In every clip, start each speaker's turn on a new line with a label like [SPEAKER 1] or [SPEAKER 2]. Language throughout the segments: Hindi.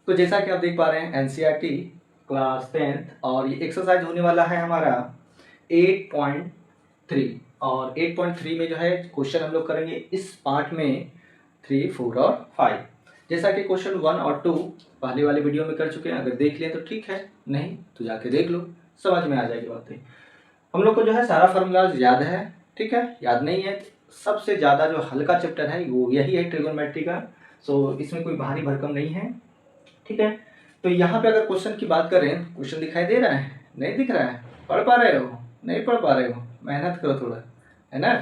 [SPEAKER 1] तो जैसा कि आप देख पा रहे हैं एनसीईआरटी क्लास 10th और ये एक्सरसाइज होने वाला है हमारा 8.3 और 8.3 में जो है क्वेश्चन हम लोग करेंगे इस पार्ट में 3, 4 और 5। जैसा कि क्वेश्चन 1 और 2 पहले वाले वीडियो में कर चुके हैं, अगर देख लें तो ठीक है, नहीं तो जाके देख लो, समझ में आ जाएगी बातें। हम लोग को जो है सारा फार्मूलाज याद है, ठीक है। याद नहीं है, सबसे ज़्यादा जो हल्का चैप्टर है वो यही है ट्रिगोनोमेट्री का। सो इसमें कोई भारी भरकम नहीं है, ठीक है। तो यहाँ पे अगर क्वेश्चन की बात करें, क्वेश्चन दिखाई दे रहा है, नहीं दिख रहा है, पढ़ पा रहे हो, नहीं पढ़ पा रहे हो, मेहनत करो थोड़ा, है ना।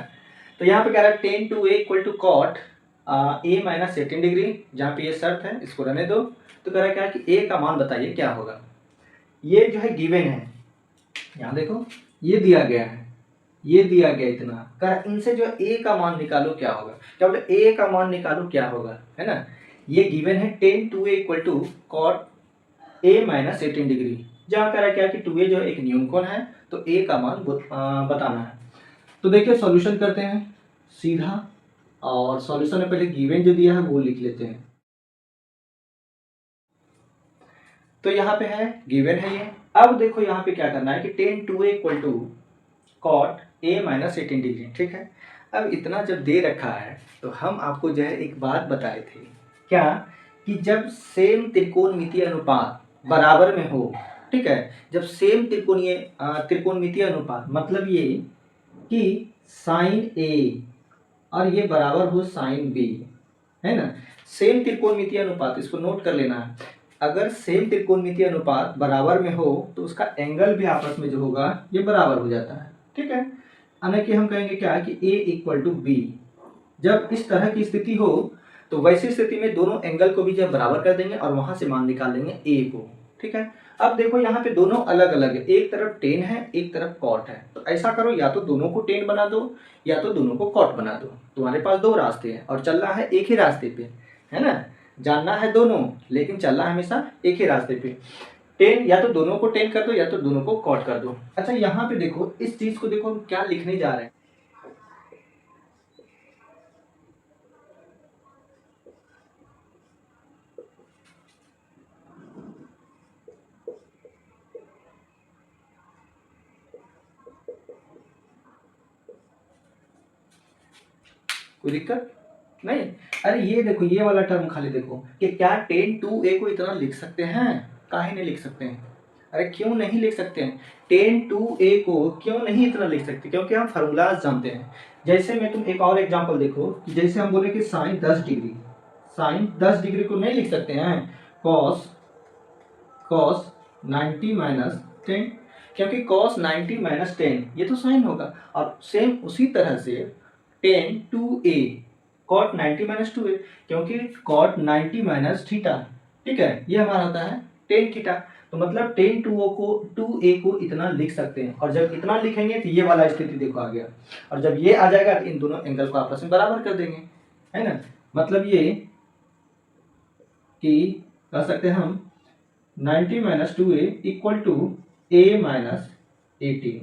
[SPEAKER 1] तो यहाँ पे कह रहा है tan 2a equal to cot a minus 18 degree, जहाँ पे ये शर्त है इसको रहने दो। तो कह रहा है क्या कि a का मान बताइए क्या होगा। ये जो है गिवन है, यहाँ देखो ये दिया गया है, ये दिया गया इतना, कह इनसे जो a का मान निकालो क्या होगा। क्या बोले a का मान निकालो क्या होगा, है ना। ये गिवन है tan 2a equal to cot a minus 18 degree, जहाँ कह रहा है क्या कि 2a जो एक न्यूनकोण है, तो a का मान बताना है। तो देखिए सॉल्यूशन करते हैं सीधा, और सॉल्यूशन में पहले गिवन जो दिया है वो लिख लेते हैं। तो यहाँ पे है गिवन है ये। अब देखो यहाँ पे क्या करना है कि tan 2a equal to cot a minus 18 degree, ठीक है। अब इतना जब दे रखा है तो हम आपको जो है एक बात बताए थे क्या, कि जब सेम त्रिकोणमितीय अनुपात बराबर में हो, ठीक है, जब सेम त्रिकोणमितीय अनुपात मतलब ये कि साइन a और ये बराबर हो साइन b, है ना। सेम त्रिकोणमितीय अनुपात, इसको नोट कर लेना है। अगर सेम त्रिकोणमितीय अनुपात बराबर में हो तो उसका एंगल भी आपस में जो होगा ये बराबर हो जाता है, ठीक है। यानी कि हम कहेंगे क्या कि a इक्वल टू बी। जब इस तरह की स्थिति हो तो वैसी स्थिति में दोनों एंगल को भी जब बराबर कर देंगे और वहां से मान निकाल देंगे a को, ठीक है। अब देखो यहाँ पे दोनों अलग अलग है, एक तरफ टेन है एक तरफ कॉट है। तो ऐसा करो, या तो दोनों को टेन बना दो या तो दोनों को कॉट बना दो। तुम्हारे पास दो रास्ते हैं और चलना है एक ही रास्ते पे, है ना। जानना है दोनों लेकिन चलना है हमेशा एक ही रास्ते पे। टेन या तो दोनों को टेन कर दो या तो दोनों को कॉट कर दो। अच्छा यहाँ पे देखो, इस चीज को देखो हम क्या लिखने जा रहे हैं। कोई दिक्कत नहीं। अरे ये देखो, ये वाला टर्म खाली देखो कि क्या tan 2a को इतना लिख सकते हैं, काहे नहीं लिख सकते हैं। अरे क्यों नहीं लिख सकते हैं, tan 2a को क्यों नहीं इतना लिख सकते, क्योंकि हम फार्मूलाज जानते हैं। जैसे मैं तुम एक और एग्जांपल देखो कि जैसे हम बोले कि साइन 10 डिग्री, साइन 10 डिग्री को नहीं लिख सकते हैं cos cos 90 माइनस 10, क्योंकि cos 90 माइनस 10 ये तो साइन होगा। और सेम उसी तरह से tan 2a cot 90 minus 2a, क्योंकि cot 90 माइनस थीटा, ठीक है, ये हमारा होता है tan थीटा। तो मतलब tan 2a को इतना लिख सकते हैं, और जब इतना लिखेंगे तो ये वाला स्थिति देखो आ गया, और जब ये आ जाएगा तो इन दोनों एंगल को आपस में बराबर कर देंगे, है ना। मतलब ये कि कह सकते हैं हम 90 minus 2a equal to a minus 18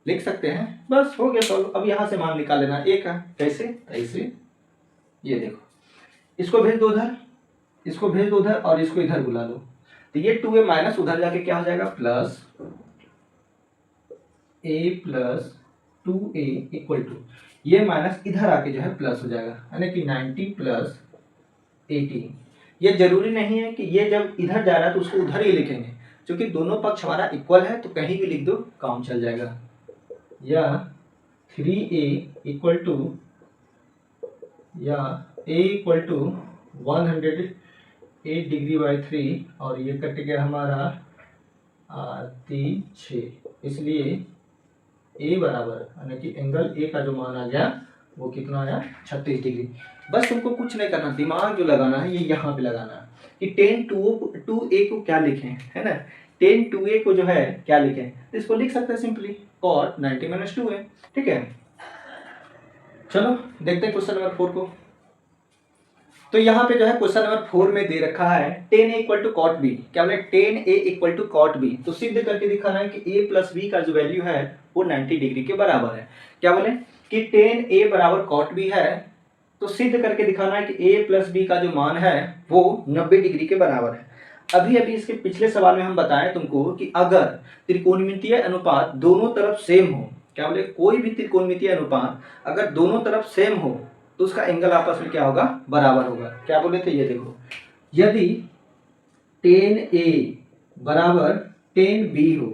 [SPEAKER 1] लिख सकते हैं। बस हो गया सॉल्व। अब यहाँ से मान निकाल लेना a का, कैसे, ऐसे ये देखो, इसको भेज दो उधर, इसको भेज दो उधर और इसको इधर बुला लो। तो ये 2a माइनस उधर जाके क्या हो जाएगा, plus a plus 2a equal to, ये माइनस इधर आके जो है प्लस हो जाएगा, यानी कि 90 प्लस 18। ये जरूरी नहीं है कि ये जब इधर जा रहा है तो उसको उधर ही लिखेंगे, क्योंकि दोनों पक्ष हमारा इक्वल है तो कहीं भी लिख दो काम चल जाएगा। या 3a इक्वल टू, या a equal to 108 degree by 3, और ये कट गया हमारा 6, इसलिए a बराबर, यानी कि एंगल a का जो मान आ गया वो कितना आया, 36 डिग्री। बस तुमको कुछ नहीं करना, दिमाग जो लगाना है ये यहाँ पे लगाना है कि tan 2a को क्या लिखें, है ना। tan 2a को जो है क्या लिखें, तो इसको लिख सकते हैं सिंपली cot 90 माइनस 2a, ठीक है। चलो देखते हैं क्वेश्चन नंबर 4 को। तो यहाँ पे जो है क्वेश्चन नंबर 4 में दे रखा है tan a equal to cot B. क्या बोले, tan a equal to cot B, तो सिद्ध करके दिखा रहा है कि a प्लस b का जो वैल्यू है वो 90 डिग्री के बराबर है। क्या बोले कि tan a बराबर कॉट बी है, तो सिद्ध करके दिखाना है कि a प्लस बी का जो मान है वो 90 डिग्री के बराबर है। अभी अभी इसके पिछले सवाल में हम बताएं तुमको कि अगर त्रिकोणमितीय अनुपात दोनों तरफ सेम हो, क्या बोले, कोई भी त्रिकोणमितीय अनुपात अगर दोनों तरफ सेम हो तो उसका एंगल आपस में क्या होगा, बराबर होगा। क्या बोले थे, ये देखो, यदि tan A बराबर tan B हो,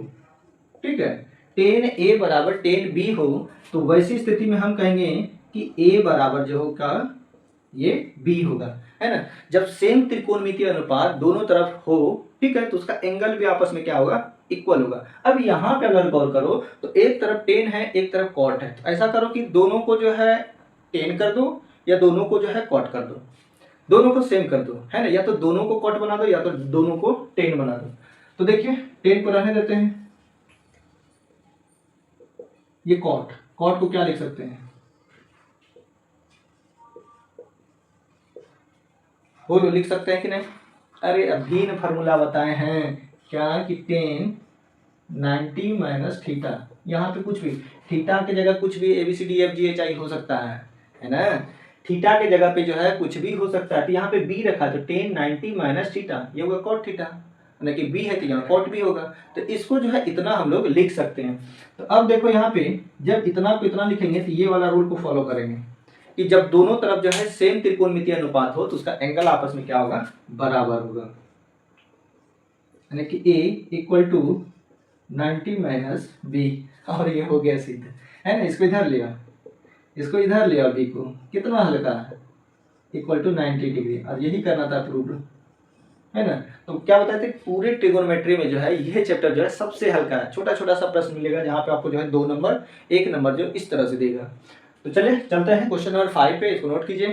[SPEAKER 1] ठीक है, tan A बराबर tan B हो, तो वैसी स्थिति में हम कहेंगे कि A बराबर जो होगा ये B होगा, है ना। जब सेम त्रिकोणमितीय अनुपात दोनों तरफ हो, ठीक है, तो उसका एंगल भी आपस में क्या होगा, इक्वल होगा। अब यहाँ पे अगर गौर करो तो एक तरफ tan है, एक तरफ cot है, तो ऐसा करो कि दोनों को जो है tan कर दो या दोनों को जो है cot कर दो, दोनों को सेम कर दो, है ना, या तो दोनों को cot बना दो या तो दोनों को tan बना दो। तो देखिए tan को रहने देते हैं, ये cot को क्या लिख सकते हैं, बोलो लिख सकते हैं कि नहीं। अरे अभी न फार्मूला बताए हैं क्या कि tan 90 माइनस थीटा, यहाँ पे कुछ भी थीटा के जगह कुछ भी ABCDFGHI हो सकता है ना, थीटा के जगह पे जो है कुछ भी हो सकता है। तो यहाँ पे b रखा तो tan 90 माइनस थीटा, ये होगा cot थीटा, यानी कि b है तो यहाँ cot भी होगा। तो इसको जो है इतना हम लोग लिख सकते हैं। तो अब देखो यहाँ पे जब इतना को इतना लिखेंगे तो ये वाला रूल को फॉलो करेंगे कि जब दोनों तरफ जो है सेम त्रिकोणमितीय अनुपात हो तो उसका एंगल आपस में क्या होगा, बराबर होगा, यानी कि A equal to 90 minus B, और ये हो गया सिद्ध, है ना। इसको इधर लिया, इसको इधर लिया, B को कितना हल्का है, इक्वल टू 90 डिग्री, और यही करना था प्रूव, है ना। तो क्या बताते हैं, पूरे ट्रिगोनोमेट्री में जो है ये चैप्टर जो है सबसे हल्का है। छोटा छोटा सा प्रश्न मिलेगा जहाँ पे आपको जो है 2 नंबर 1 नंबर जो इस तरह से देगा। तो चलिए चलते हैं क्वेश्चन नंबर 5 पे, इसको नोट कीजिए।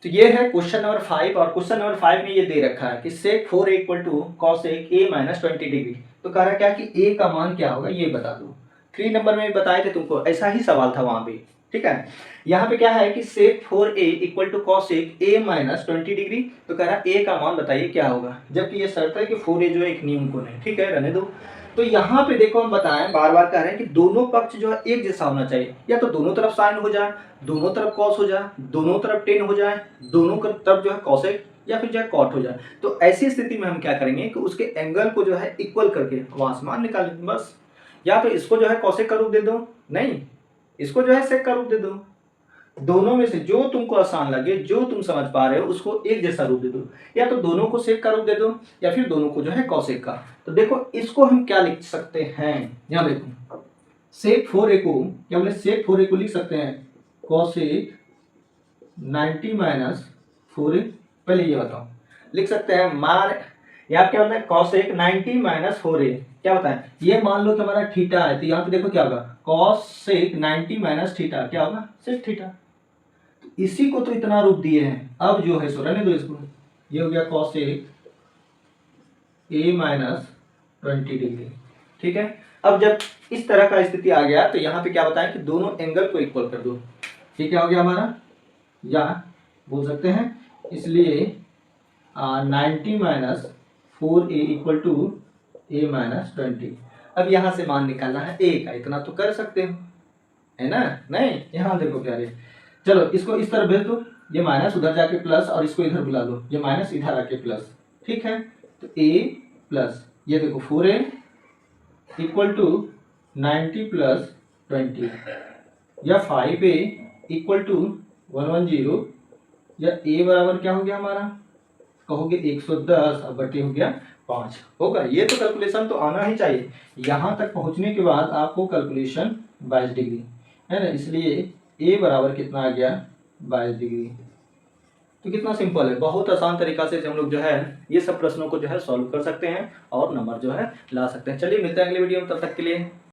[SPEAKER 1] तो ये है क्वेश्चन नंबर 5, और क्वेश्चन नंबर 5 में ये दे रखा है कि sec 4 equal to cosec A minus 20 degree. तो कह रहा है क्या कि A का मान क्या होगा ये बता दो। 3 नंबर में बताए थे तुमको, ऐसा ही सवाल था वहां पे, ठीक है। यहाँ पे क्या है कि sec 4A equal to cosec A minus 20 degree. तो कह रहा है A का मान बताइए क्या होगा, जबकि ये शर्त है कि 4A जो है एक नियम को नहीं, ठीक है, रहने दो। तो यहाँ पे देखो हम बताएं, बार बार कह रहे हैं कि दोनों पक्ष जो है एक जैसा होना चाहिए, या तो दोनों तरफ साइन हो जाए, दोनों तरफ कॉस हो जाए, दोनों तरफ टेन हो जाए, दोनों तरफ जो है कॉसेक या फिर जो है कॉट हो जाए। तो ऐसी स्थिति में हम क्या करेंगे कि उसके एंगल को जो है इक्वल करके आसमान निकालेंगे बस। या तो इसको जो है कॉसेक का रूप दे दो, नहीं इसको जो है सेक का रूप दे दो, दोनों में से जो तुमको आसान लगे, जो तुम समझ पा रहे हो उसको एक जैसा रूप दे दो, या तो दोनों को सेक का रूप दे दो या फिर दोनों को जो है कॉसेक का। तो देखो इसको हम क्या लिख सकते हैं, यहाँ देखो सेक 4A को क्या बोले, सेक 4A को लिख सकते हैं कॉसेक 90 माइनस 4A। पहले ये बताओ, लिख सकते हैं मान, यहाँ क्या होता है कॉसेक 90 माइनस 4A, क्या बताएं, ये मान लो कि हमारा थीटा है, तो यहाँ पे देखो क्या होगा कॉसेक 90 माइनस थीटा, क्या होगा सेक थीटा। इसी को तो इतना रूप दिए हैं, अब जो है सो रहने दो इसको, ये हो गया cosec A माइनस 20 डिग्री, ठीक है। अब जब इस तरह का स्थिति आ गया तो यहाँ पे क्या बताएं कि दोनों एंगल को इक्वल कर दो, ये क्या हो गया हमारा, या बोल सकते हैं इसलिए 90 माइनस 4A equal to A minus 20। अब यहाँ से मान निकालना है A का, इतना तो कर सकते हो, है ना। नहीं यहाँ देखो क्या रे, चलो इसको इस तरह भेज दो, ये माइनस उधर जाके प्लस, और इसको इधर बुला दो, ये माइनस इधर आके प्लस, ठीक है। तो A प्लस ये देखो 4A इक्वल टू 90 प्लस 20, या 5A इक्वल टू 110, या A बराबर क्या हो गया हमारा, कहोगे 110, अब बटे हो गया 5 होगा। ये तो कैलकुलेशन तो आना ही चाहिए, यहाँ तक पहुँचने के बाद आपको कैलकुलेशन 22 डिग्री, है ना, इसलिए A बराबर कितना आ गया 22 डिग्री। तो कितना सिंपल है, बहुत आसान तरीका से हम लोग जो है ये सब प्रश्नों को जो है सॉल्व कर सकते हैं और नंबर जो है ला सकते हैं। चलिए मिलते हैं अगले वीडियो में, तब तक के लिए